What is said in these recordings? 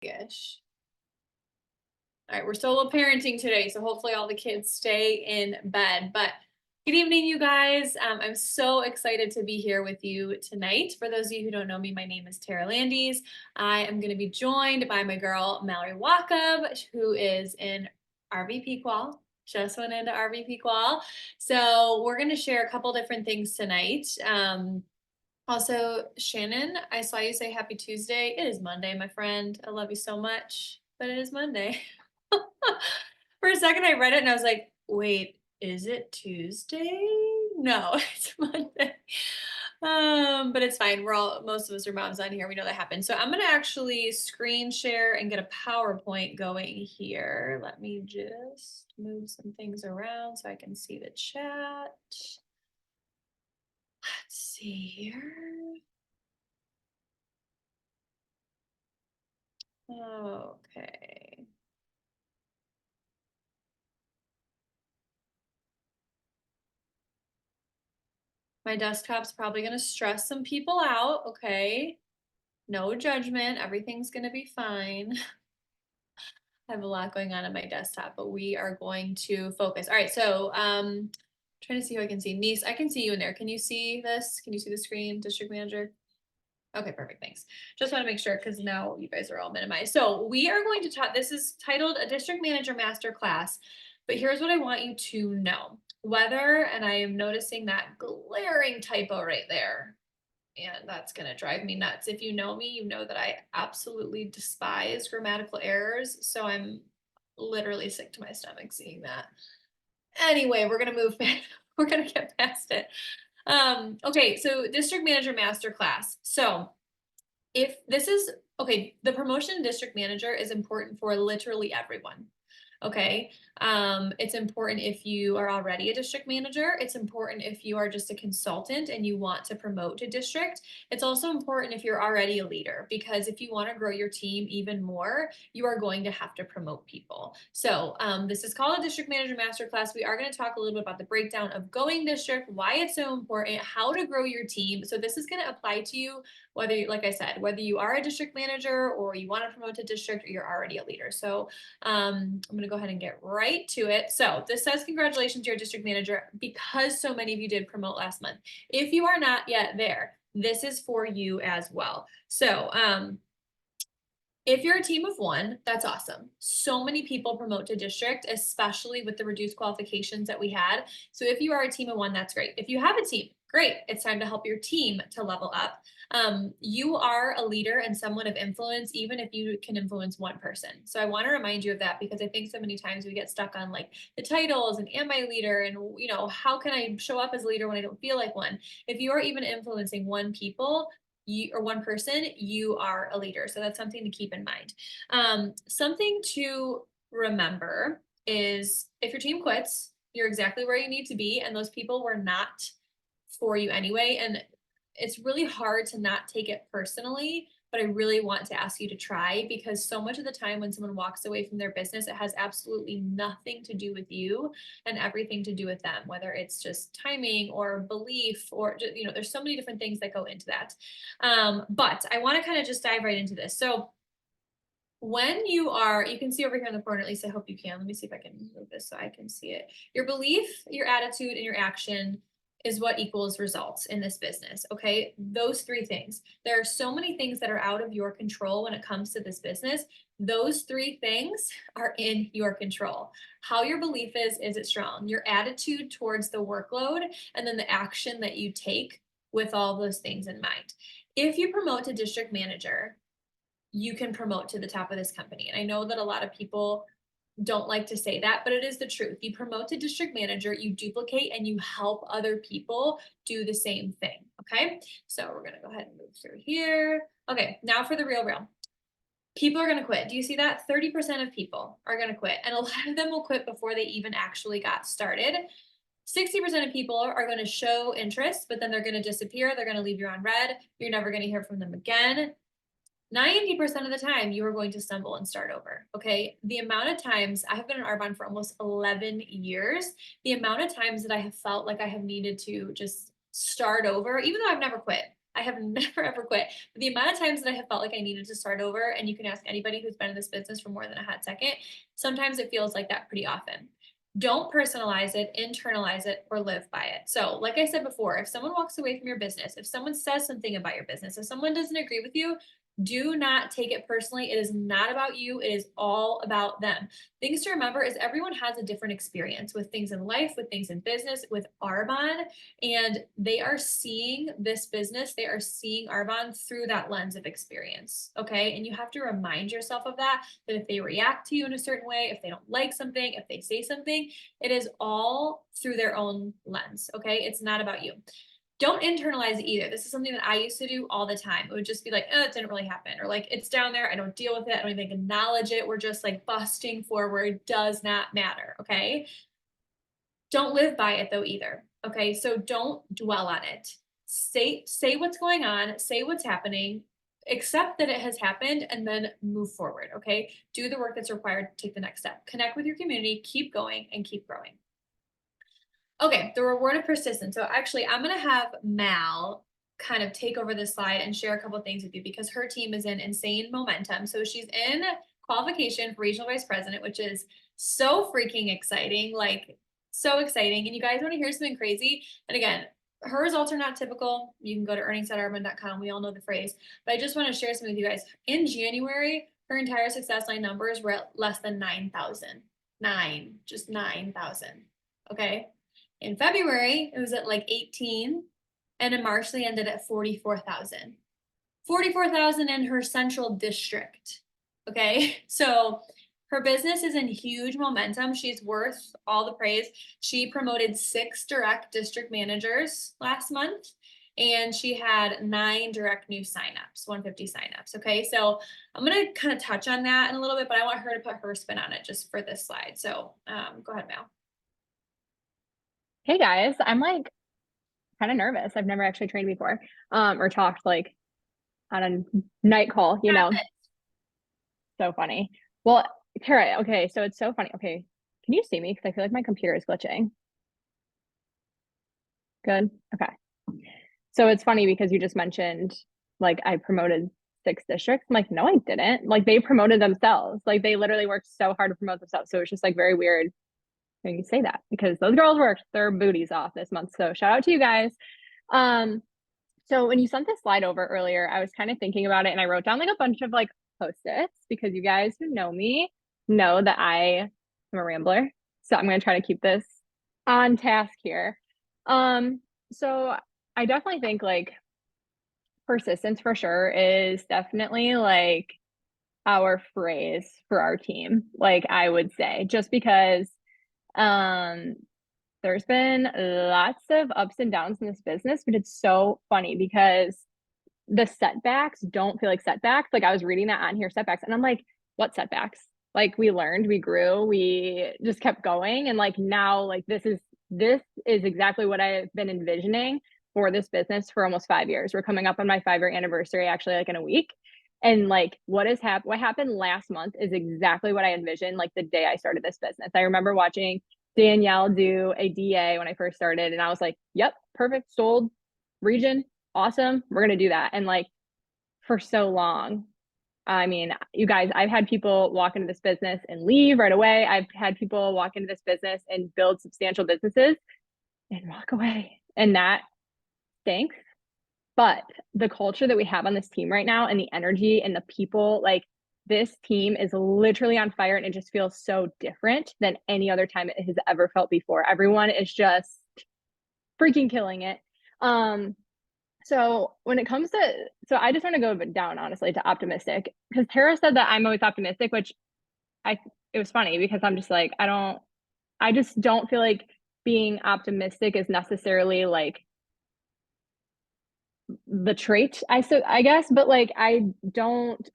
Ish. All right, we're solo parenting today, so hopefully all the kids stay in bed. But good evening, you guys. I'm so excited to be here with you tonight. For those of you who don't know me, my name is Tara Landis. I am going to be joined by my girl Mallory Wakub, who is in RVP Qual. Just went into RVP Qual. So we're going to share a couple different things tonight. Also, Shannon, I saw you say happy Tuesday. It is Monday, my friend. I love you so much, but it is Monday. For a second, I read it and I was like, wait, is it Tuesday? No, it's Monday. But it's fine. Most of us are moms on here. We know that happens. So I'm gonna actually screen share and get a PowerPoint going here. Let me just move some things around so I can see the chat. Let's see here. Okay. My desktop's probably going to stress some people out. Okay. No judgment. Everything's going to be fine. I have a lot going on my desktop, but we are going to focus. All right. So, trying to see who I can see. Niece, I can see you in there. Can you see this? Can you see the screen, district manager? Okay, perfect. Thanks. Just want to make sure because now you guys are all minimized. So we are going to talk, this is titled a district manager master class, but here's what I want you to know. Whether, and I am noticing that glaring typo right there, and that's going to drive me nuts. If you know me, you know that I absolutely despise grammatical errors. So I'm literally sick to my stomach seeing that. Anyway, we're going to move back. We're going to get past it. Okay, so district manager masterclass. So if this is, okay, the promotion district manager is important for literally everyone. Okay. It's important if you are already a district manager. It's important if you are just a consultant and you want to promote to district. It's also important if you're already a leader, because if you want to grow your team even more, you are going to have to promote people. So this is called a district manager masterclass. We are going to talk a little bit about the breakdown of going district, why it's so important, how to grow your team. So this is going to apply to you whether, like I said, whether you are a district manager or you want to promote to district or you're already a leader. So I'm going to go ahead and get right to it. So this says, congratulations, you're a district manager, because so many of you did promote last month. If you are not yet there, this is for you as well. So if you're a team of one, that's awesome. So many people promote to district, especially with the reduced qualifications that we had. So if you are a team of one, that's great. If you have a team, great. It's time to help your team to level up. You are a leader and someone of influence, even if you can influence one person. So I want to remind you of that, because I think so many times we get stuck on like the titles and am I a leader, and how can I show up as a leader when I don't feel like one? If you are even influencing one people, or one person, you are a leader. So that's something to keep in mind. Something to remember is if your team quits, you're exactly where you need to be, and those people were not for you anyway. And it's really hard to not take it personally, but I really want to ask you to try, because so much of the time when someone walks away from their business, it has absolutely nothing to do with you and everything to do with them, whether it's just timing or belief or, there's so many different things that go into that. But I want to kind of just dive right into this. So when you can see over here in the corner, at least I hope you can. Let me see if I can move this so I can see it. Your belief, your attitude, and your action is what equals results in this business. Okay. Those three things. There are so many things that are out of your control when it comes to this business. Those three things are in your control. How your belief is it strong? Your attitude towards the workload, and then the action that you take with all those things in mind. If you promote to district manager, you can promote to the top of this company. And I know that a lot of people don't like to say that, but it is the truth. You promote to district manager, you duplicate, and you help other people do the same thing. Okay. So we're going to go ahead and move through here. Okay. Now for the real. People are going to quit. Do you see that? 30% of people are going to quit. And a lot of them will quit before they even actually got started. 60% of people are going to show interest, but then they're going to disappear. They're going to leave you on red. You're never going to hear from them again. 90% of the time, you are going to stumble and start over. Okay. The amount of times I have been in Arbonne for almost 11 years, the amount of times that I have felt like I have needed to just start over, even though I've never quit. I have never ever quit. But the amount of times that I have felt like I needed to start over, and you can ask anybody who's been in this business for more than a hot second, sometimes it feels like that pretty often. Don't personalize it, internalize it, or live by it. So, like I said before, if someone walks away from your business, if someone says something about your business, if someone doesn't agree with you, do not take it personally. It is not about you, it is all about them. Things to remember is everyone has a different experience with things in life, with things in business, with Arbonne, and they are seeing this business, they are seeing Arbonne through that lens of experience. Okay. And you have to remind yourself of that, that if they react to you in a certain way, if they don't like something, if they say something, it is all through their own lens. Okay. It's not about you. Don't internalize it either. This is something that I used to do all the time. It would just be like, oh, it didn't really happen. Or like, it's down there. I don't deal with it. I don't even acknowledge it. We're just like busting forward. Does not matter. Okay. Don't live by it though either. Okay. So don't dwell on it. Say what's going on, say what's happening, accept that it has happened, and then move forward. Okay. Do the work that's required to take the next step. Connect with your community, keep going, and keep growing. Okay, the reward of persistence. So actually, I'm going to have Mal kind of take over this slide and share a couple things with you because her team is in insane momentum. So she's in qualification for regional vice president, which is so freaking exciting, like so exciting. And you guys want to hear something crazy? And again, her results are not typical. You can go to earnings.arbonne.com. We all know the phrase, but I just want to share something with you guys. In January, her entire success line numbers were at less than 9,000. Just 9,000. Okay. In February, it was at like 18, and in March, they ended at 44,000. 44,000 in her central district. Okay, so her business is in huge momentum. She's worth all the praise. She promoted 6 direct district managers last month, and she had 9 direct new signups, 150 signups. Okay, so I'm gonna kind of touch on that in a little bit, but I want her to put her spin on it just for this slide. So go ahead, Mal. Hey guys, I'm like kind of nervous. I've never actually trained before, or talked like on a night call, you know. So funny. Well, Tara, okay, so it's so funny. Okay, can you see me? Because I feel like my computer is glitching. Good. Okay. So it's funny because you just mentioned like I promoted 6 districts. I'm like, no, I didn't. Like they promoted themselves. Like they literally worked so hard to promote themselves. So it's just like very weird when you say that because those girls worked their booties off this month. So shout out to you guys. Um, So when you sent this slide over earlier, I was kind of thinking about it and I wrote down like a bunch of like post-its because you guys who know me know that I am a rambler. So I'm going to try to keep this on task here. So I definitely think like persistence for sure is definitely like our phrase for our team. Like I would say just because um there's been lots of ups and downs in this business, but it's so funny because the setbacks don't feel like setbacks. Like I was reading that on here, setbacks, and I'm like, what setbacks? Like we learned, we grew, we just kept going. And like now, like this is exactly what I've been envisioning for this business for almost 5 years. We're coming up on my 5-year anniversary actually like in a week. And like what happened last month is exactly what I envisioned like the day I started this business. I remember watching Danielle do a DA when I first started, and I was like, yep, perfect, sold, region, awesome, we're gonna do that. And like for so long, I mean, you guys, I've had people walk into this business and leave right away. I've had people walk into this business and build substantial businesses and walk away, and that stinks. But the culture that we have on this team right now and the energy and the people, like this team is literally on fire and it just feels so different than any other time it has ever felt before. Everyone is just freaking killing it. So when it comes to, so I just want to go down honestly to optimistic because Tara said that I'm always optimistic, which it was funny because I'm just like, I just don't feel like being optimistic is necessarily like the trait I guess, but like I don't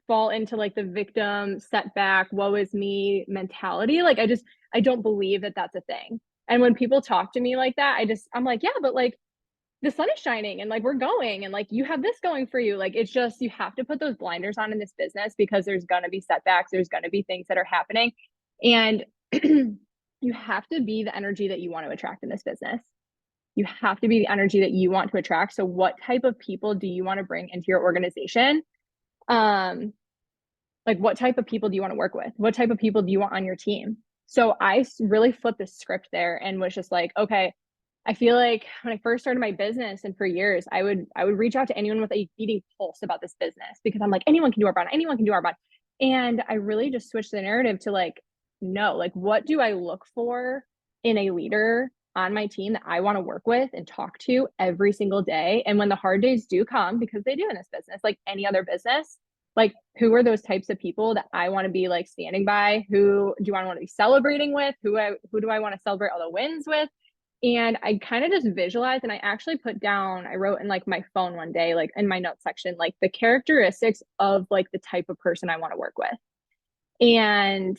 fall into like the victim setback, woe is me mentality. Like I don't believe that that's a thing. And when people talk to me like that, I'm like, yeah, but like the sun is shining and like we're going and like you have this going for you. Like it's just you have to put those blinders on in this business because there's gonna be setbacks, there's gonna be things that are happening. And you have to be the energy that you want to attract in this business. You have to be the energy that you want to attract. So what type of people do you want to bring into your organization? Like what type of people do you want to work with? What type of people do you want on your team? So I really flipped the script there and was just like, okay, I feel like when I first started my business and for years, I would reach out to anyone with a beating pulse about this business because I'm like, anyone can do outbound, anyone can do outbound. And I really just switched the narrative to like, no, like what do I look for in a leader on my team that I want to work with and talk to every single day? And when the hard days do come, because they do in this business, like any other business, like who are those types of people that I want to be like standing by? Who do I want to be celebrating with? Who do I want to celebrate all the wins with? And I kind of just visualized and I actually put down, I wrote in like my phone one day, like in my notes section, like the characteristics of like the type of person I want to work with. And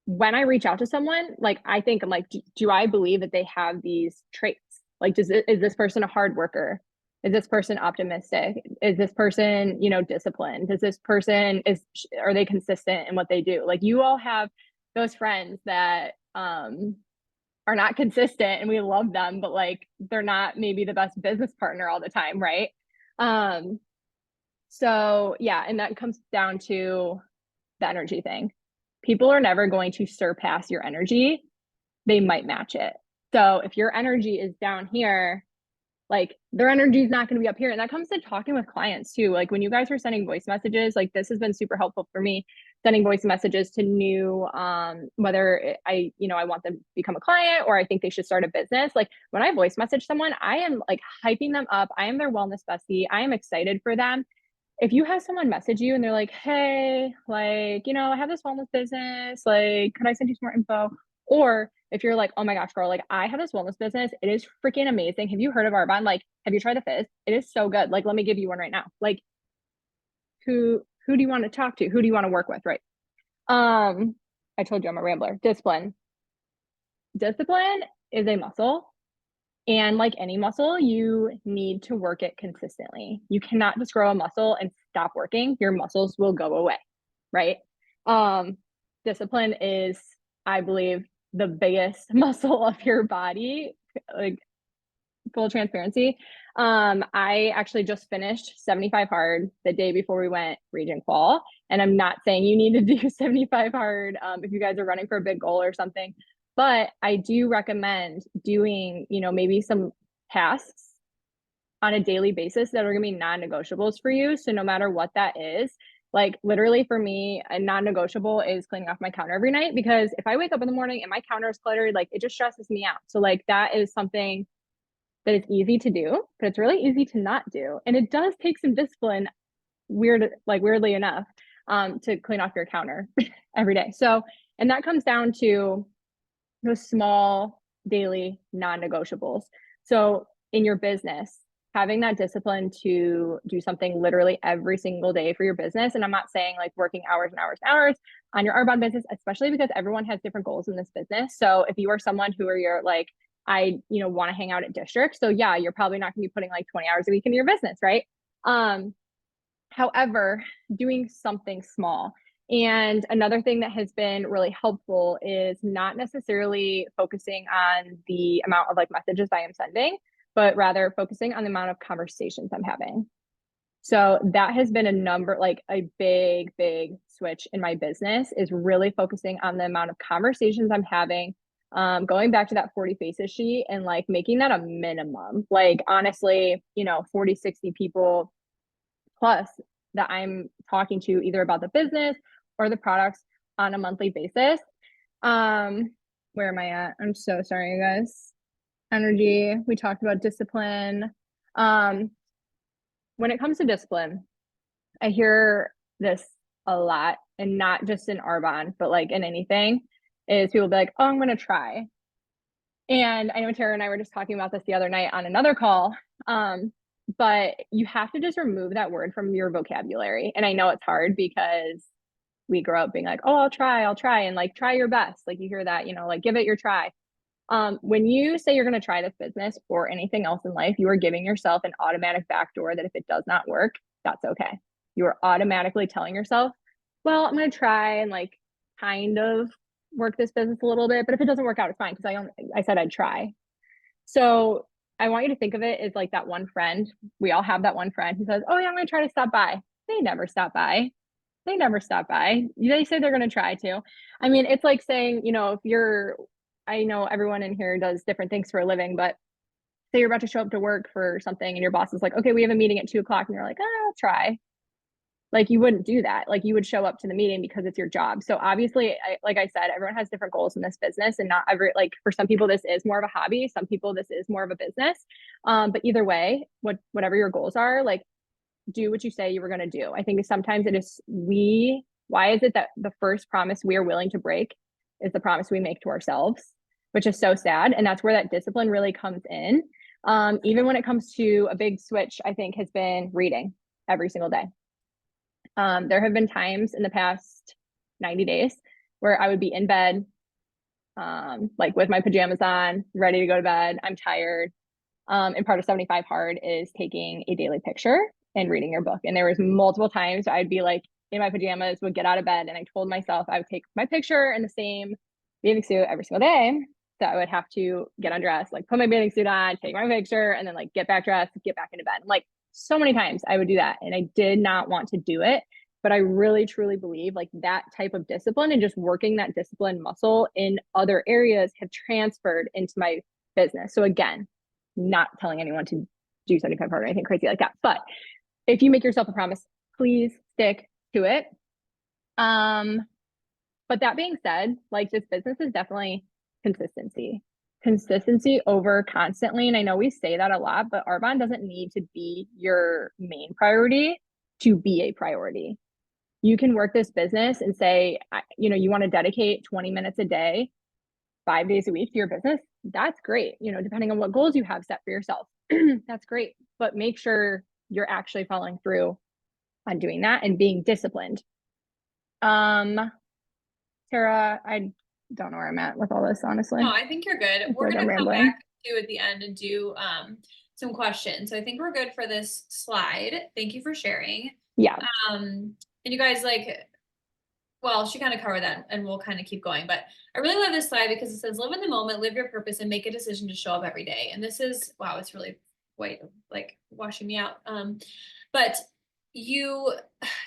when I reach out to someone, like I think I'm like, do I believe that they have these traits? Like, is this person a hard worker? Is this person optimistic? Is this person, disciplined? Is this person are they consistent in what they do? Like you all have those friends that are not consistent and we love them, but like they're not maybe the best business partner all the time, right? So yeah, and that comes down to the energy thing. People are never going to surpass your energy. They might match it. So if your energy is down here, like their energy is not going to be up here. And that comes to talking with clients too. Like when you guys were sending voice messages, like this has been super helpful for me, sending voice messages to new, whether I want them to become a client or I think they should start a business. Like when I voice message someone, I am like hyping them up. I am their wellness bestie. I am excited for them. If you have someone message you and they're like, hey, like, I have this wellness business, like, could I send you some more info? Or if you're like, oh my gosh, girl, like I have this wellness business. It is freaking amazing. Have you heard of Arbonne? Like, have you tried the fizz? It is so good. Like, let me give you one right now. Like, who do you want to talk to? Who do you want to work with? Right. I told you I'm a rambler. Discipline. Discipline is a muscle. And like any muscle, you need to work it consistently. You cannot just grow a muscle and stop working. Your muscles will go away, right? Discipline is, I believe, the biggest muscle of your body, like full transparency. I actually just finished 75 hard the day before we went region qual. And I'm not saying you need to do 75 hard if you guys are running for a big goal or something. But I do recommend doing, maybe some tasks on a daily basis that are going to be non-negotiables for you. So no matter what that is, like literally for me, a non-negotiable is cleaning off my counter every night because if I wake up in the morning and my counter is cluttered, like it just stresses me out. So like that is something that is easy to do, but it's really easy to not do. And it does take some discipline, weirdly enough, to clean off your counter every day. So, and that comes down to those small daily non-negotiables. So in your business, having that discipline to do something literally every single day for your business. And I'm not saying like working hours and hours and hours on your Arbonne business, especially because everyone has different goals in this business. So if you are someone who you're like, I, want to hang out at district. So yeah, you're probably not going to be putting like 20 hours a week into your business, right? However, doing something small. And another thing that has been really helpful is not necessarily focusing on the amount of like messages I am sending, but rather focusing on the amount of conversations I'm having. So that has been a big, big switch in my business is really focusing on the amount of conversations I'm having. Going back to that 40 faces sheet and like making that a minimum, like honestly, 40, 60 people plus that I'm talking to either about the business or the products on a monthly basis. Where am I at? I'm so sorry, you guys. Energy. We talked about discipline. When it comes to discipline, I hear this a lot, and not just in Arbonne, but like in anything, is people be like, oh, I'm going to try. And I know Tara and I were just talking about this the other night on another call. But you have to just remove that word from your vocabulary. And I know it's hard because we grow up being like, oh, I'll try, and like try your best. Like you hear that, like give it your try. When you say you're going to try this business or anything else in life, you are giving yourself an automatic backdoor that if it does not work, that's okay. You are automatically telling yourself, well, I'm going to try and like kind of work this business a little bit, but if it doesn't work out, it's fine because I said I'd try. So I want you to think of it as like that one friend. We all have that one friend who says, "Oh yeah, I'm going to try to stop by." They never stop by. They never stop by. They say they're going to try to. I mean, it's like saying, if you're, I know everyone in here does different things for a living, but say you're about to show up to work for something and your boss is like, "Okay, we have a meeting at 2 o'clock," and you're like, I'll try. Like you wouldn't do that. Like you would show up to the meeting because it's your job. So obviously, like I said, everyone has different goals in this business, and not every like for some people this is more of a hobby. Some people this is more of a business. But either way, whatever your goals are, like do what you say you were going to do. I think sometimes it is we. Why is it that the first promise we are willing to break is the promise we make to ourselves, which is so sad. And that's where that discipline really comes in. Even when it comes to a big switch, I think has been reading every single day. There have been times in the past 90 days where I would be in bed, like with my pajamas on, ready to go to bed. I'm tired. And part of 75 Hard is taking a daily picture and reading your book. And there was multiple times I'd be like in my pajamas, would get out of bed, and I told myself I would take my picture in the same bathing suit every single day. So I would have to get undressed, like put my bathing suit on, take my picture, and then like get back dressed, get back into bed. Like so many times I would do that, and I did not want to do it. But I really truly believe like that type of discipline and just working that discipline muscle in other areas have transferred into my business. So again, not telling anyone to do 75 hard or anything crazy like that. But if you make yourself a promise, please stick to it. But that being said, like this business is definitely consistency over constantly. And I know we say that a lot, but Arbonne doesn't need to be your main priority to be a priority. You can work this business and say, you want to dedicate 20 minutes a day, 5 days a week to your business. That's great. Depending on what goals you have set for yourself, that's great. But make sure you're actually following through on doing that and being disciplined. Tara, I don't know where I'm at with all this, honestly. No, I think you're good. We're Like gonna I'm come rambling. back to at the end and do some questions. So I think we're good for this slide. Thank you for sharing. Yeah. And you guys well, she kind of covered that and we'll kind of keep going. But I really love this slide because it says live in the moment, live your purpose, and make a decision to show up every day. And this is wow, it's really quite like washing me out. But you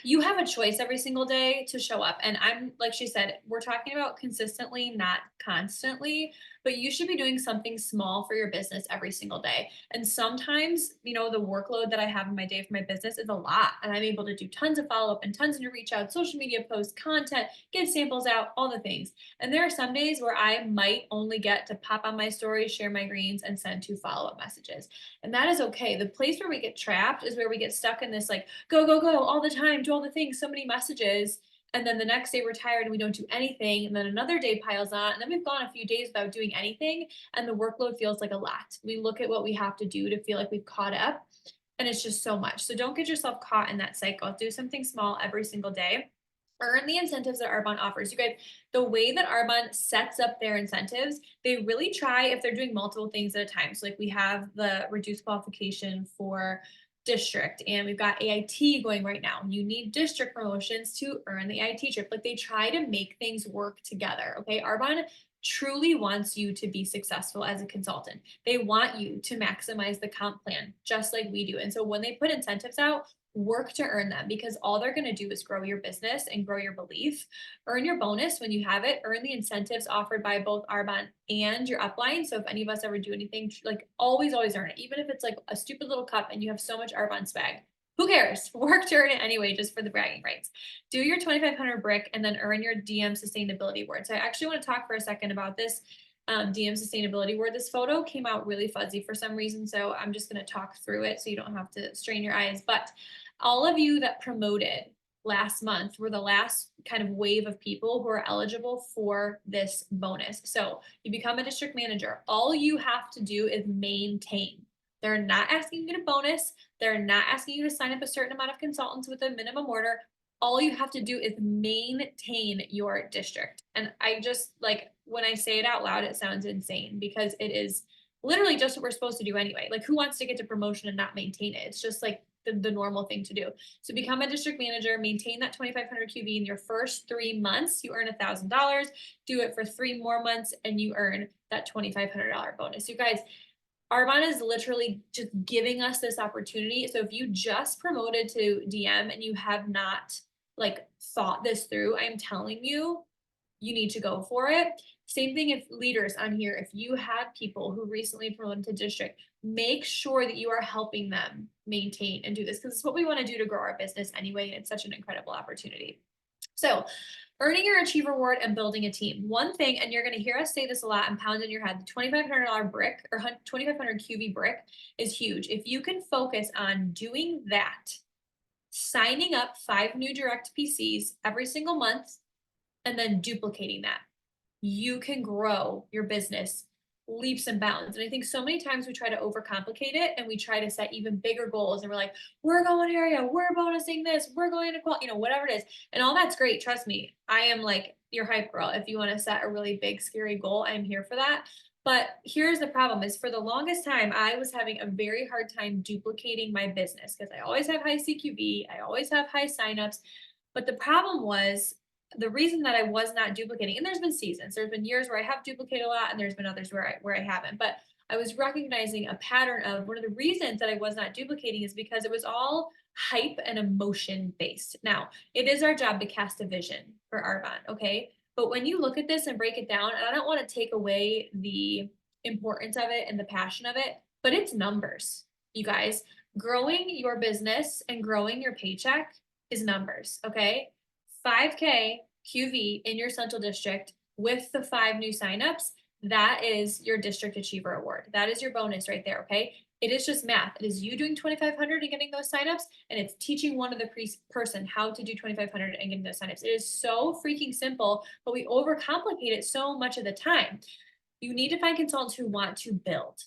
you have a choice every single day to show up. And I'm like she said, we're talking about consistently, not constantly, but you should be doing something small for your business every single day. And sometimes, the workload that I have in my day for my business is a lot. And I'm able to do tons of follow up and tons of reach out, social media posts, content, get samples out, all the things. And there are some days where I might only get to pop on my story, share my greens, and send 2 follow up messages. And that is okay. The place where we get trapped is where we get stuck in this like, go, go, go all the time, do all the things, so many messages. And then the next day we're tired and we don't do anything. And then another day piles on. And then we've gone a few days without doing anything. And the workload feels like a lot. We look at what we have to do to feel like we've caught up. And it's just so much. So don't get yourself caught in that cycle. Do something small every single day. Earn the incentives that Arbonne offers. You guys, the way that Arbonne sets up their incentives, they really try if they're doing multiple things at a time. So like we have the reduced qualification for district and we've got AIT going right now. You need district promotions to earn the AIT trip. Like they try to make things work together. Okay. Arbonne truly wants you to be successful as a consultant. They want you to maximize the comp plan just like we do. And so when they put incentives out, work to earn them because all they're going to do is grow your business and grow your belief. Earn your bonus when you have it. Earn the incentives offered by both Arbonne and your upline. So if any of us ever do anything, like always earn it. Even if it's like a stupid little cup and you have so much Arbonne swag, who cares? Work to earn it anyway, just for the bragging rights. Do your 2,500 brick and then earn your DM sustainability award. So I actually want to talk for a second about this DM sustainability award. This photo came out really fuzzy for some reason. So I'm just going to talk through it so you don't have to strain your eyes. But all of you that promoted last month were the last kind of wave of people who are eligible for this bonus. So you become a district manager. All you have to do is maintain. They're not asking you to get a bonus. They're not asking you to sign up a certain amount of consultants with a minimum order. All you have to do is maintain your district. And I just like when I say it out loud, it sounds insane because it is literally just what we're supposed to do anyway. Like who wants to get to promotion and not maintain it? It's just like the normal thing to do. So become a district manager, maintain that 2,500 QB in your first 3 months, you earn $1,000, do it for 3 more months and you earn that $2,500 bonus. You guys, Arbonne is literally just giving us this opportunity. So if you just promoted to DM and you have not like thought this through, I'm telling you, you need to go for it. Same thing if leaders on here, if you have people who recently promoted to district, make sure that you are helping them maintain and do this because it's what we want to do to grow our business anyway. And it's such an incredible opportunity. So earning your Achiever Award and building a team. One thing, and you're going to hear us say this a lot and pound in your head, the $2,500 brick or 2,500 QV brick is huge. If you can focus on doing that, signing up 5 new direct PCs every single month, and then duplicating that, you can grow your business leaps and bounds. And I think so many times we try to overcomplicate it and we try to set even bigger goals and we're like, we're going area, we're bonusing this, we're going to quality, whatever it is. And all that's great. Trust me, I am like your hype girl. If you want to set a really big, scary goal, I'm here for that. But here's the problem is for the longest time, I was having a very hard time duplicating my business because I always have high CQV. I always have high signups. But the problem was the reason that I was not duplicating, and there's been seasons, there's been years where I have duplicated a lot, and there's been others where I haven't. But I was recognizing a pattern of one of the reasons that I was not duplicating is because it was all hype and emotion based. Now, it is our job to cast a vision for Arbonne, okay? But when you look at this and break it down, and I don't want to take away the importance of it and the passion of it, but it's numbers, you guys. Growing your business and growing your paycheck is numbers, okay? 5K QV in your central district with the 5 new signups, that is your district achiever award. That is your bonus right there. Okay. It is just math. It is you doing 2,500 and getting those signups, and it's teaching one other person how to do 2,500 and getting those signups. It is so freaking simple, but we overcomplicate it so much of the time. You need to find consultants who want to build.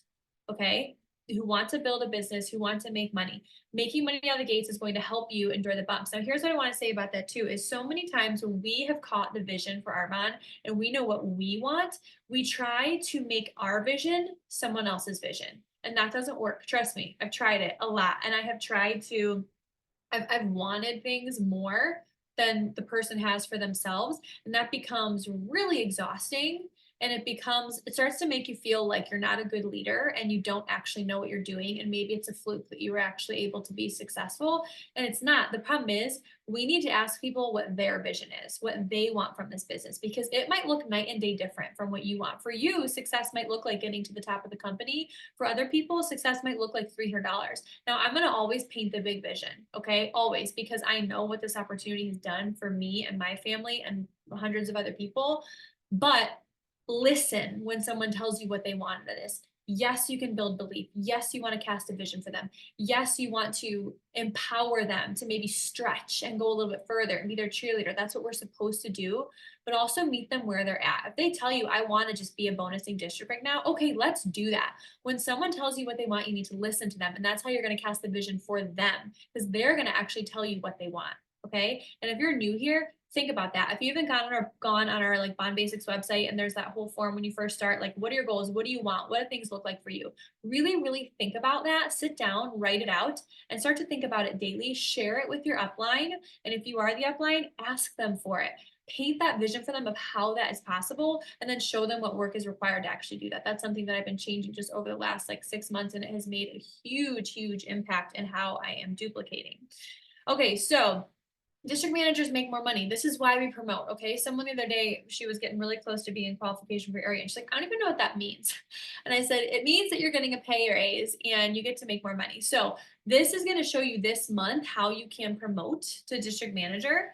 Okay. Who want to build a business, who want to make money. Making money out of the gates is going to help you enjoy the bumps. Now, here's what I want to say about that too, is so many times when we have caught the vision for Arbonne and we know what we want, we try to make our vision someone else's vision. And that doesn't work. Trust me, I've tried it a lot. And I have tried to, I've wanted things more than the person has for themselves. And that becomes really exhausting. And it starts to make you feel like you're not a good leader and you don't actually know what you're doing. And maybe it's a fluke that you were actually able to be successful. And it's not. The problem is we need to ask people what their vision is, what they want from this business, because it might look night and day different from what you want. For you, success might look like getting to the top of the company. For other people, success might look like $300. Now, I'm going to always paint the big vision. Okay. Always, because I know what this opportunity has done for me and my family and hundreds of other people. But listen when someone tells you what they want out of this. Yes, you can build belief. Yes, you want to cast a vision for them. Yes, you want to empower them to maybe stretch and go a little bit further and be their cheerleader. That's what we're supposed to do, but also meet them where they're at. If they tell you, I want to just be a bonusing district right now, okay, let's do that. When someone tells you what they want, you need to listen to them. And that's how you're going to cast the vision for them, because they're going to actually tell you what they want. Okay. And if you're new here, think about that. If you haven't gone on our like Bond Basics website and there's that whole form when you first start, like, what are your goals? What do you want? What do things look like for you? Really, really think about that. Sit down, write it out, and start to think about it daily. Share it with your upline. And if you are the upline, ask them for it. Paint that vision for them of how that is possible, and then show them what work is required to actually do that. That's something that I've been changing just over the last like 6 months, and it has made a huge, huge impact in how I am duplicating. Okay, so district managers make more money. This is why we promote. Okay. Someone the other day, she was getting really close to being qualification for area. And she's like, I don't even know what that means. And I said, it means that you're getting a pay raise and you get to make more money. So this is going to show you this month how you can promote to district manager.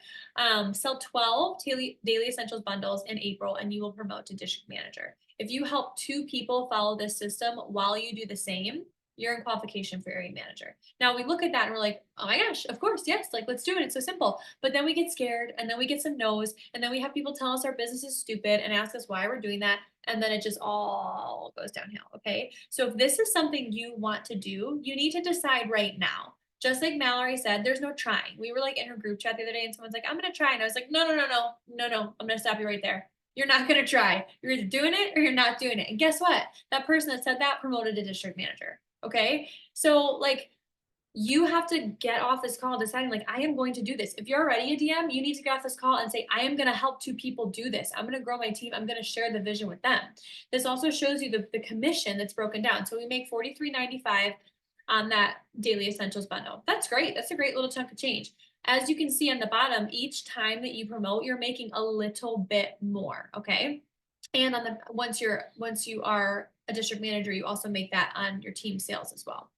Sell 12 daily essentials bundles in April and you will promote to district manager. If you help 2 people follow this system while you do the same, you're in qualification for area manager. Now we look at that and we're like, oh my gosh, of course, yes, like let's do it. It's so simple. But then we get scared and then we get some no's and then we have people tell us our business is stupid and ask us why we're doing that. And then it just all goes downhill. Okay. So if this is something you want to do, you need to decide right now. Just like Mallory said, there's no trying. We were like in her group chat the other day and someone's like, I'm going to try. And I was like, no. I'm going to stop you right there. You're not going to try. You're either doing it or you're not doing it. And guess what? That person that said that promoted a district manager. Okay. So like you have to get off this call deciding like, I am going to do this. If you're already a DM, you need to get off this call and say, I am going to help 2 people do this. I'm going to grow my team. I'm going to share the vision with them. This also shows you the commission that's broken down. So we make $43.95 on that daily essentials bundle. That's great. That's a great little chunk of change. As you can see on the bottom, each time that you promote, you're making a little bit more. Okay. And on the once you are a district manager, you also make that on your team sales as well.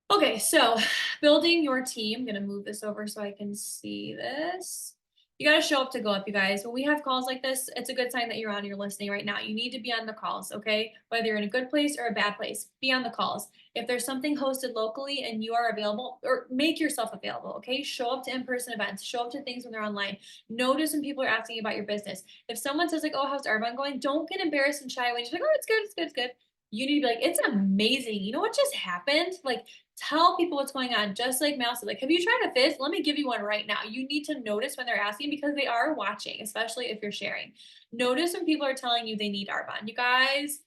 Okay, so building your team, I'm gonna move this over so I can see this. You gotta show up to go up, you guys. When we have calls like this, it's a good sign that you're on, you're listening right now. You need to be on the calls, okay? Whether you're in a good place or a bad place, be on the calls. If there's something hosted locally and you are available, or make yourself available, okay? Show up to in-person events, show up to things when they're online. Notice when people are asking about your business. If someone says like, oh, how's Arbonne going? Don't get embarrassed and shy away. Just like, oh, it's good, it's good, it's good. You need to be like, it's amazing. You know what just happened? Like, tell people what's going on, just like Mal said. Like, have you tried a fizz? Let me give you one right now. You need to notice when they're asking because they are watching, especially if you're sharing. Notice when people are telling you they need Arbonne. You guys,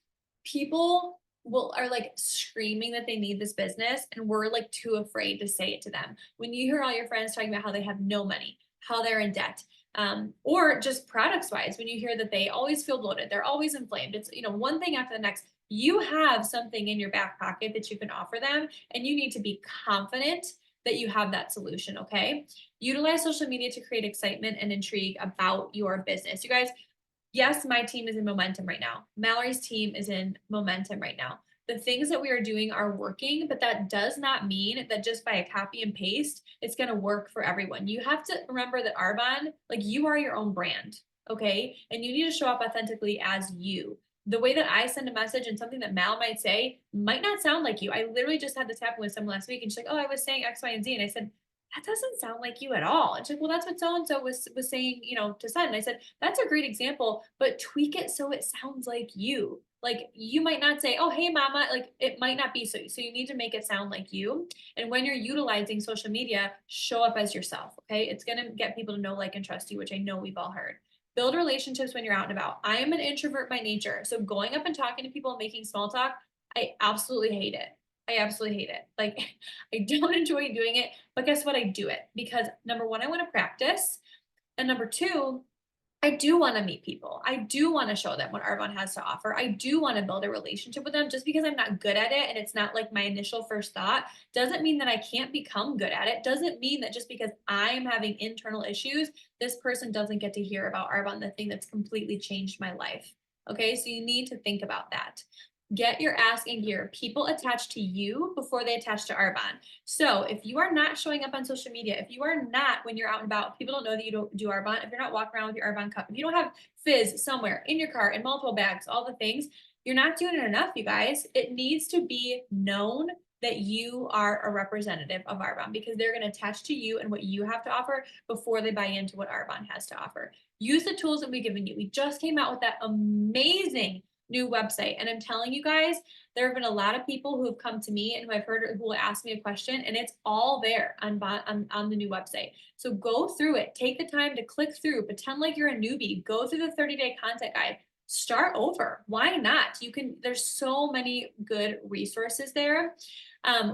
people are like screaming that they need this business, and we're like too afraid to say it to them. When you hear all your friends talking about how they have no money, how they're in debt, or just products wise, when you hear that they always feel bloated, they're always inflamed, it's one thing after the next. You have something in your back pocket that you can offer them, and you need to be confident that you have that solution. Okay. Utilize social media to create excitement and intrigue about your business. You guys, yes, my team is in momentum right now. Mallory's team is in momentum right now. The things that we are doing are working, but that does not mean that just by a copy and paste, it's going to work for everyone. You have to remember that Arbonne, like, you are your own brand. Okay. And you need to show up authentically as you. The way that I send a message and something that Mal might say might not sound like you. I literally just had this happen with someone last week, and she's like, oh, I was saying X, Y, and Z. And I said, that doesn't sound like you at all. And she's like, well, that's what so-and-so was saying, to send. And I said, that's a great example, but tweak it so it sounds like you. Like, you might not say, oh, hey mama, like, it might not be so you need to make it sound like you. And when you're utilizing social media, show up as yourself. Okay. It's gonna get people to know, like, and trust you, which I know we've all heard. Build relationships when you're out and about. I am an introvert by nature. So going up and talking to people and making small talk, I absolutely hate it. I absolutely hate it. Like, I don't enjoy doing it, but guess what? I do it because number one, I want to practice. And number two, I do want to meet people. I do want to show them what Arbonne has to offer. I do want to build a relationship with them. Just because I'm not good at it and it's not like my initial first thought doesn't mean that I can't become good at it. Doesn't mean that just because I am having internal issues, this person doesn't get to hear about Arbonne, the thing that's completely changed my life. Okay, so you need to think about that. Get your ass in gear. People attach to you before they attach to Arbonne. So if you are not showing up on social media, if you are not, when you're out and about, people don't know that you don't do Arbonne. If you're not walking around with your Arbonne cup, if you don't have fizz somewhere in your car, in multiple bags, all the things, you're not doing it enough, you guys. It needs to be known that you are a representative of Arbonne, because they're going to attach to you and what you have to offer before they buy into what Arbonne has to offer. Use the tools that we've given you. We just came out with that amazing new website. And I'm telling you guys, there have been a lot of people who have come to me and who I've heard who will ask me a question, and it's all there on the new website. So go through it, take the time to click through, pretend like you're a newbie, go through the 30-day content guide, start over. Why not? There's so many good resources there.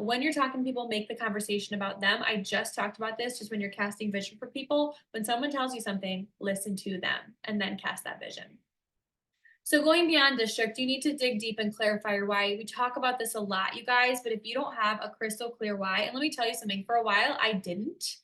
When you're talking to people, make the conversation about them. I just talked about this, just when you're casting vision for people, when someone tells you something, listen to them and then cast that vision. So going beyond district, you need to dig deep and clarify your why. We talk about this a lot, you guys, but if you don't have a crystal clear why, and let me tell you something, for a while I didn't.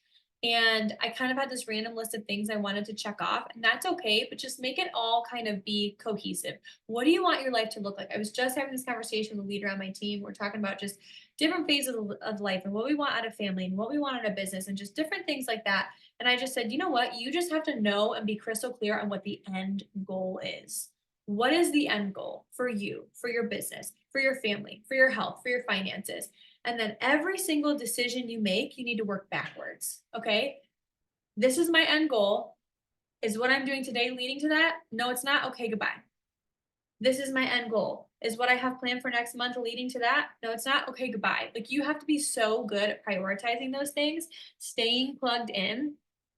And I kind of had this random list of things I wanted to check off, and that's okay, but just make it all kind of be cohesive. What do you want your life to look like? I was just having this conversation with a leader on my team. We're talking about just different phases of life and what we want out of family and what we want out of business and just different things like that. And I just said, you know what? You just have to know and be crystal clear on what the end goal is. What is the end goal for you, for your business, for your family, for your health, for your finances? And then every single decision you make, you need to work backwards. Okay. This is my end goal. Is what I'm doing today leading to that? No, it's not. Okay, goodbye. This is my end goal. Is what I have planned for next month leading to that? No, it's not. Okay, goodbye. Like, you have to be so good at prioritizing those things, staying plugged in,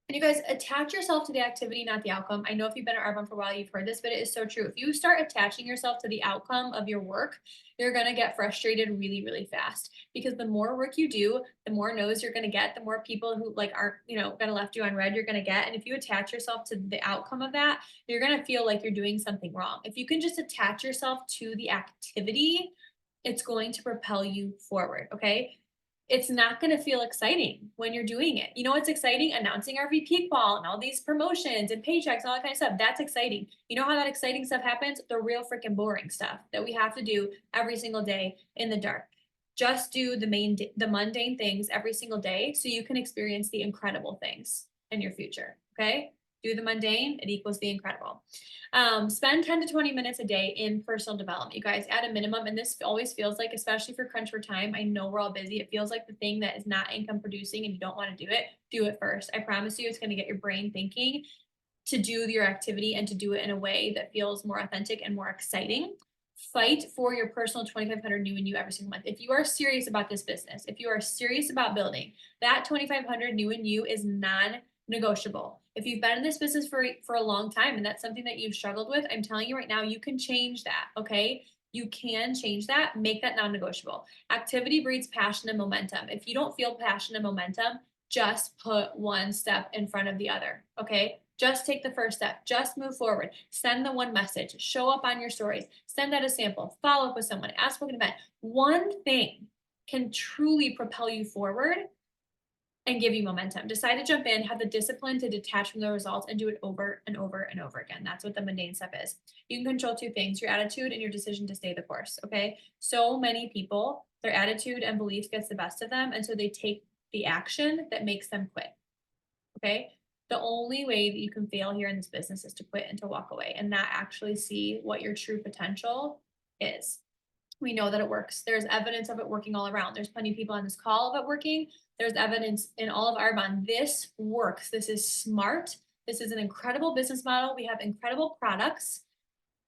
And you guys attach yourself to the activity, not the outcome. I know if you've been at Arbonne for a while, you've heard this, but it is so true. If you start attaching yourself to the outcome of your work, you're going to get frustrated really, really fast because the more work you do, the more no's you're going to get, the more people who like aren't, going to left you on red, you're going to get. And if you attach yourself to the outcome of that, you're going to feel like you're doing something wrong. If you can just attach yourself to the activity, it's going to propel you forward. Okay. It's not going to feel exciting when you're doing it. You know what's exciting? Announcing our VP qual and all these promotions and paychecks and all that kind of stuff. That's exciting. You know how that exciting stuff happens? The real freaking boring stuff that we have to do every single day in the dark. Just do the mundane things every single day so you can experience the incredible things in your future. Okay? Do the mundane, it equals the incredible. Spend 10 to 20 minutes a day in personal development, you guys, at a minimum. And this always feels like, especially for crunch for time, I know we're all busy. It feels like the thing that is not income producing and you don't want to do it first. I promise you, it's going to get your brain thinking to do your activity and to do it in a way that feels more authentic and more exciting. Fight for your personal 2,500 new and you every single month. If you are serious about this business, if you are serious about building, that 2,500 new and you is non-negotiable. If you've been in this business for a long time and that's something that you've struggled with, I'm telling you right now, you can change that. Okay. You can change that, make that non-negotiable. Activity breeds passion and momentum. If you don't feel passion and momentum, just put one step in front of the other. Okay. Just take the first step. Just move forward. Send the one message. Show up on your stories. Send out a sample. Follow up with someone. Ask for an event. One thing can truly propel you forward and give you momentum. Decide to jump in, have the discipline to detach from the results and do it over and over and over again. That's what the mundane stuff is. You can control two things, your attitude and your decision to stay the course. Okay. So many people, their attitude and beliefs gets the best of them. And so they take the action that makes them quit. Okay. The only way that you can fail here in this business is to quit and to walk away and not actually see what your true potential is. We know that it works. There's evidence of it working all around. There's plenty of people on this call of it working. There's evidence in all of Arbonne. This works. This is smart. This is an incredible business model. We have incredible products.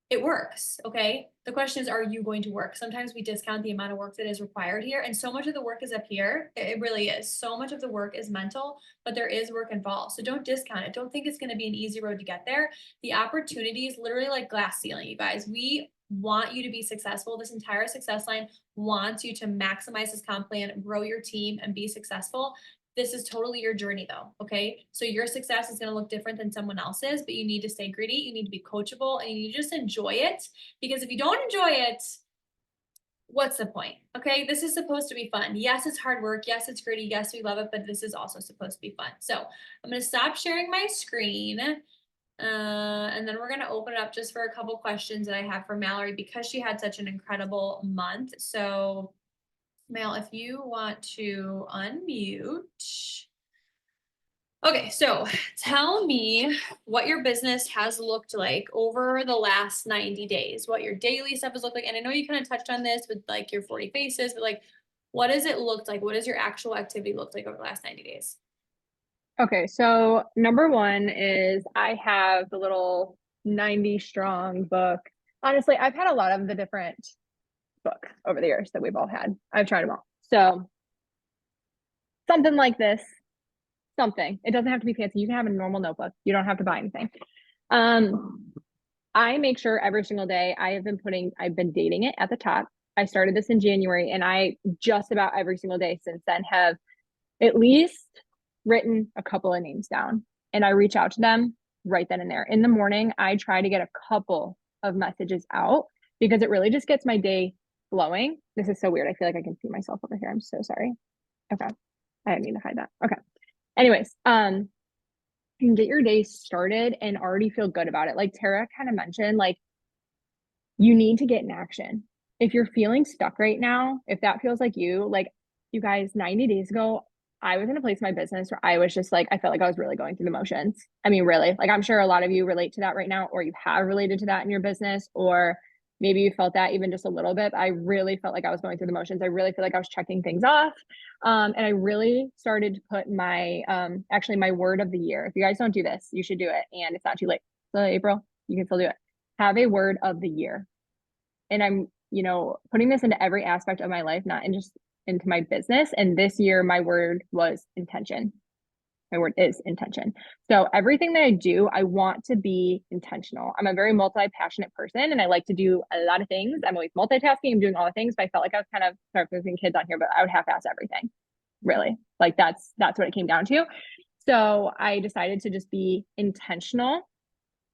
It works. Okay. The question is, are you going to work? Sometimes we discount the amount of work that is required here. And so much of the work is up here. It really is. So much of the work is mental, but there is work involved. So don't discount it. Don't think it's going to be an easy road to get there. The opportunity is literally like glass ceiling, you guys. We want you to be successful. This entire success line wants you to maximize this comp plan, grow your team, and be successful. This is totally your journey though. Okay. So your success is going to look different than someone else's, but you need to stay gritty. You need to be coachable and you need to just enjoy it, because if you don't enjoy it, what's the point? Okay. This is supposed to be fun. Yes, it's hard work. Yes, it's gritty. Yes, we love it, but this is also supposed to be fun. So I'm going to stop sharing my screen. And then we're going to open it up just for a couple questions that I have for Mallory because she had such an incredible month. So Mel, if you want to unmute. Okay, so tell me what your business has looked like over the last 90 days, what your daily stuff has looked like. And I know you kind of touched on this with like your 40 faces, but like, what does it look like? What does your actual activity look like over the last 90 days? Okay, so number one is I have the little 90 strong book. Honestly, I've had a lot of the different books over the years that we've all had. I've tried them all. So something like this, something. It doesn't have to be fancy. You can have a normal notebook. You don't have to buy anything. I make sure every single day I've been dating it at the top. I started this in January and I just about every single day since then have at least written a couple of names down and I reach out to them right then and there. In the morning, I try to get a couple of messages out because it really just gets my day flowing. This is so weird. I feel like I can see myself over here. I'm so sorry. Okay. I didn't mean to hide that. Okay. Anyways, you can get your day started and already feel good about it. Like Tara kind of mentioned, like you need to get in action. If you're feeling stuck right now, if that feels like you guys, 90 days ago, I was in a place in my business where I was just like, I felt like I was really going through the motions. I mean, really, like I'm sure a lot of you relate to that right now, or you have related to that in your business, or maybe you felt that even just a little bit. I really felt like I was going through the motions. I really feel like I was checking things off. And I really started to put my, actually my word of the year. If you guys don't do this, you should do it. And it's not too late. So April, you can still do it. Have a word of the year. And I'm, putting this into every aspect of my life, not in just into my business. And this year, my word was intention. My word is intention. So everything that I do, I want to be intentional. I'm a very multi-passionate person and I like to do a lot of things. I'm always multitasking, I'm doing all the things, but I felt like I was kind of sorry for kids on here, but I would half-ass everything. Really. Like that's what it came down to. So I decided to just be intentional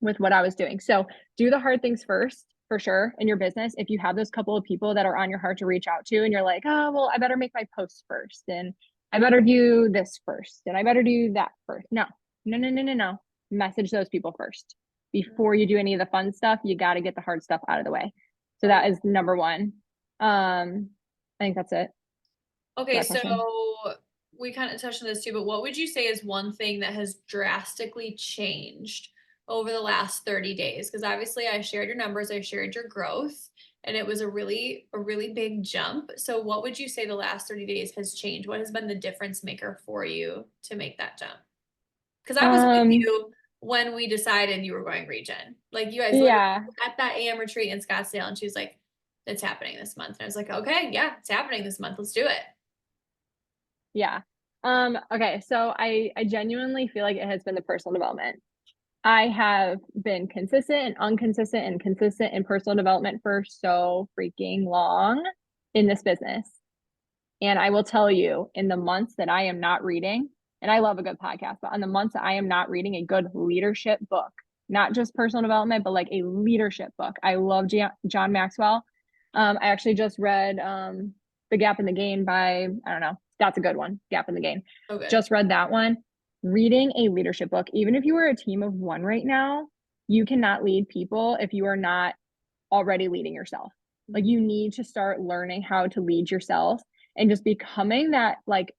with what I was doing. So do the hard things first for sure in your business. If you have those couple of people that are on your heart to reach out to and you're like, oh, well, I better make my posts first and I better do this first and I better do that first. No, no, no, no, no, no. Message those people first. Before you do any of the fun stuff, you got to get the hard stuff out of the way. So that is number one. I think that's it. Okay, That so question. we kind of touched on this too, but what would you say is one thing that has drastically changed over the last 30 days? Because obviously I shared your numbers, I shared your growth, and it was a really big jump. So what would you say the last 30 days has changed? What has been the difference maker for you to make that jump? Because I was with Um, you when we decided you were going region. Like you guys literally yeah, at that AM retreat in Scottsdale, and she was like, "It's happening this month." And I was like, "Okay, yeah, it's happening this month. Let's do it." yeah. Okay, so I genuinely feel like it has been the personal development. I have been consistent in personal development for so freaking long in this business. And I will tell you, in the months that I am not reading, and I love a good podcast, but on the months that I am not reading a good leadership book, not just personal development, but like a leadership book. I love John Maxwell. I actually just read The Gap in the Gain by, I don't know, that's a good one, Gap in the Gain. Okay. Just read that one. Reading a leadership book, even if you are a team of one right now, you cannot lead people if you are not already leading yourself. Like you need to start learning how to lead yourself and just becoming that like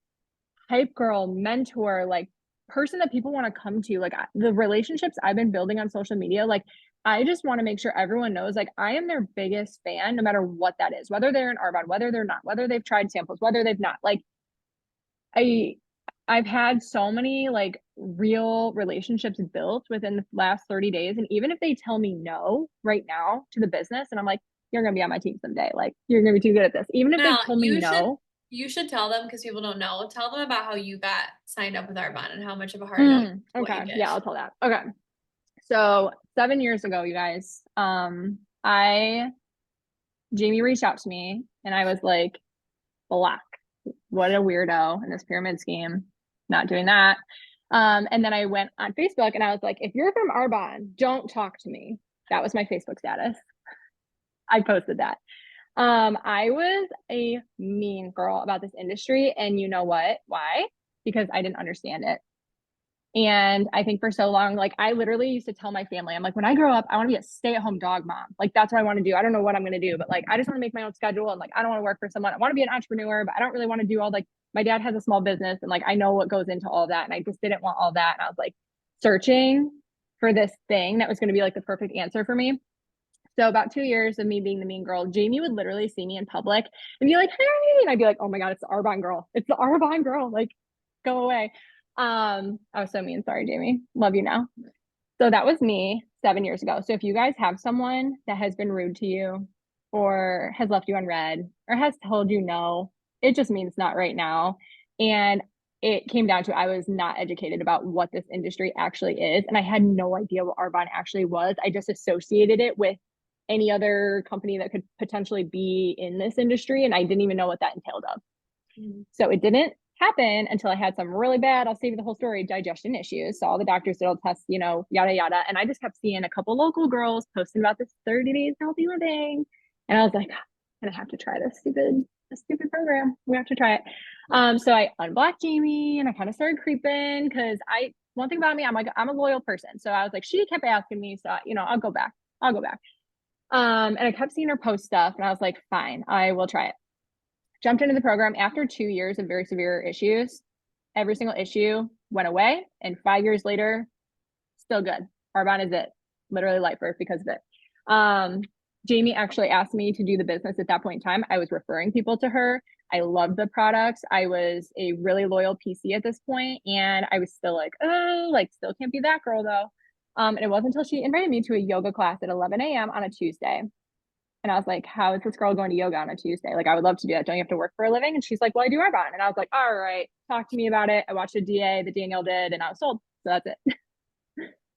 hype girl, mentor, like person that people want to come to. Like the relationships I've been building on social media, like I just want to make sure everyone knows like I am their biggest fan, no matter what that is, whether they're in Arbonne, whether they're not, whether they've tried samples, whether they've not. Like I I've had so many like real relationships built within the last 30 days. And even if they tell me no right now to the business, and I'm like, you're gonna be on my team someday, like you're gonna be too good at this. Even if they Now told me no, you should tell them because people don't know. Tell them about how you got signed up with Arbonne and how much of a hard no what you okay, did. yeah, I'll tell that. Okay. So 7 years ago, you guys, I Jamie reached out to me and I was like, block. What a weirdo in this pyramid scheme. Not doing that. And then I went on Facebook and I was like, if you're from Arbonne, don't talk to me. That was my Facebook status. I posted that. I was a mean girl about this industry. And you know what? Why? Because I didn't understand it. And I think for so long, like I literally used to tell my family, I'm like, when I grow up, I want to be a stay-at-home dog mom. Like that's what I want to do. I don't know what I'm going to do, but like I just want to make my own schedule and like I don't want to work for someone. I want to be an entrepreneur, but I don't really want to do all like my dad has a small business and like I know what goes into all of that. And I just didn't want all that. And I was like searching for this thing that was going to be like the perfect answer for me. So about 2 years of me being the mean girl, Jamie would literally see me in public and be like, hey, and I'd be like, oh my God, it's the Arbonne girl. It's the Arbonne girl. Like, go away. I was so mean. Sorry, Jamie. Love you now. So that was me 7 years ago. So if you guys have someone that has been rude to you or has left you unread or has told you no, it just means not right now. And it came down to I was not educated about what this industry actually is. And I had no idea what Arbonne actually was. I just associated it with any other company that could potentially be in this industry. And I didn't even know what that entailed of. So it didn't happen until I had some really bad, I'll save you the whole story, digestion issues. So all the doctors did all tests, you know, yada, yada. And I just kept seeing a couple local girls posting about this 30 days healthy living. And I was like, I'm gonna have to try this stupid program. We have to try it. So I unblocked Jamie and I kind of started creeping because one thing about me, I'm a loyal person. So I was like, she kept asking me, so you know, I'll go back. And I kept seeing her post stuff and I was like, fine, I will try it. Jumped into the program after 2 years of very severe issues. Every single issue went away. And 5 years later, still good. Arbonne is it. Literally life birth because of it. Jamie actually asked me to do the business at that point in time. I was referring people to her. I loved the products. I was a really loyal PC at this point, and I was still like, oh, like still can't be that girl though. And it wasn't until she invited me to a yoga class at 11 a.m. on a Tuesday. And I was like, how is this girl going to yoga on a Tuesday? Like, I would love to do that. Don't you have to work for a living? And she's like, well, I do Arbonne. And I was like, all right, talk to me about it. I watched a DA that Danielle did, and I was sold. So that's it.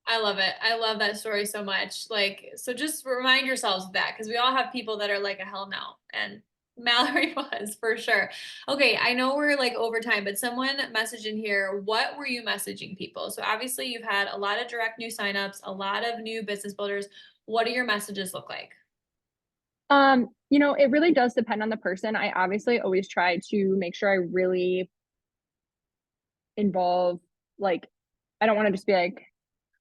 I love it. I love that story so much. Like, so just remind yourselves of that because we all have people that are like a hell no. And Mallory was for sure. Okay, I know we're like over time, but someone messaged in here, what were you messaging people? So obviously you've had a lot of direct new signups, a lot of new business builders. What do your messages look like? It really does depend on the person. I obviously always try to make sure I really involve, like, I don't want to just be like,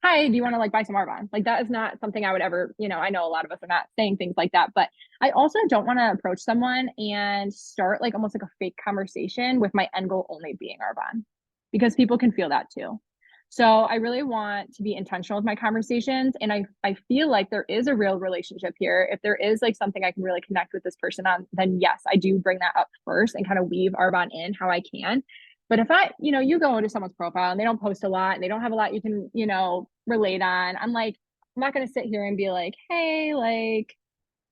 hi, do you want to like buy some Arbonne? Like that is not something I would ever, I know a lot of us are not saying things like that, but I also don't want to approach someone and start like almost like a fake conversation with my end goal only being Arbonne because people can feel that too. So I really want to be intentional with my conversations. And I feel like there is a real relationship here. If there is like something I can really connect with this person on, then yes, I do bring that up first and kind of weave Arbonne in how I can. But if you go into someone's profile and they don't post a lot and they don't have a lot you can, relate on, I'm like, I'm not going to sit here and be like, hey, like,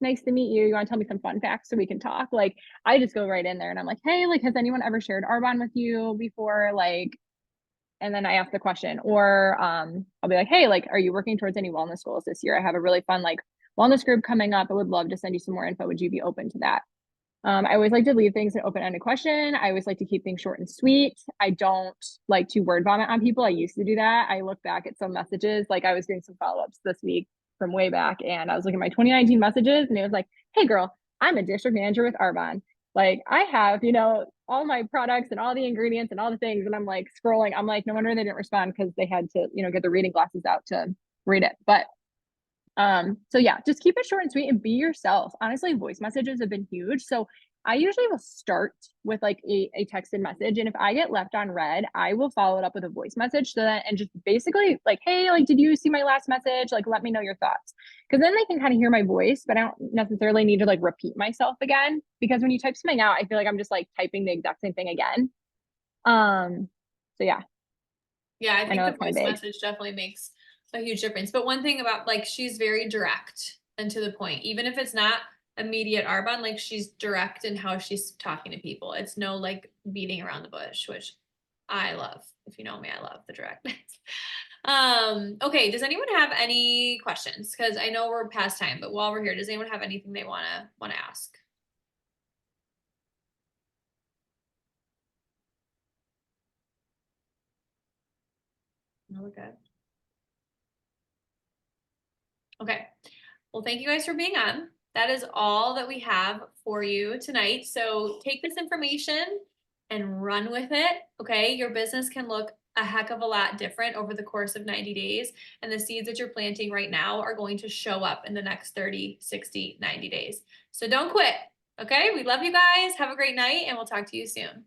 nice to meet you. You want to tell me some fun facts so we can talk? Like, I just go right in there and I'm like, hey, like, has anyone ever shared Arbonne with you before? Like, and then I ask the question, or I'll be like, hey, like, are you working towards any wellness goals this year? I have a really fun like wellness group coming up. I would love to send you some more info. Would you be open to that? I always like to leave things an open-ended question. I always like to keep things short and sweet. I don't like to word vomit on people. I used to do that. I look back at some messages, like I was doing some follow-ups this week from way back, and I was looking at my 2019 messages, and it was like, hey girl, I'm a district manager with Arbonne. Like I have, all my products and all the ingredients and all the things, and I'm like scrolling. I'm like, no wonder they didn't respond because they had to, get the reading glasses out to read it. But so yeah, just keep it short and sweet and be yourself. Honestly, voice messages have been huge. So I usually will start with like a texted message. And if I get left on read, I will follow it up with a voice message. So that, and just basically like, hey, like, did you see my last message? Like, let me know your thoughts. Cause then they can kind of hear my voice, but I don't necessarily need to like repeat myself again. Because when you type something out, I feel like I'm just like typing the exact same thing again. So yeah, Yeah, I I know think the that's kind of voice big. message definitely makes a huge difference. But one thing about like she's very direct and to the point, even if it's not immediate Arbonne, like she's direct in how she's talking to people. It's no like beating around the bush, which I love. If you know me, I love the directness. Okay, does anyone have any questions? Because I know we're past time, but while we're here, does anyone have anything they wanna ask? No, we're good. Okay. Well, thank you guys for being on. That is all that we have for you tonight. So take this information and run with it. Okay. Your business can look a heck of a lot different over the course of 90 days. And the seeds that you're planting right now are going to show up in the next 30, 60, 90 days. So don't quit. Okay. We love you guys. Have a great night and we'll talk to you soon.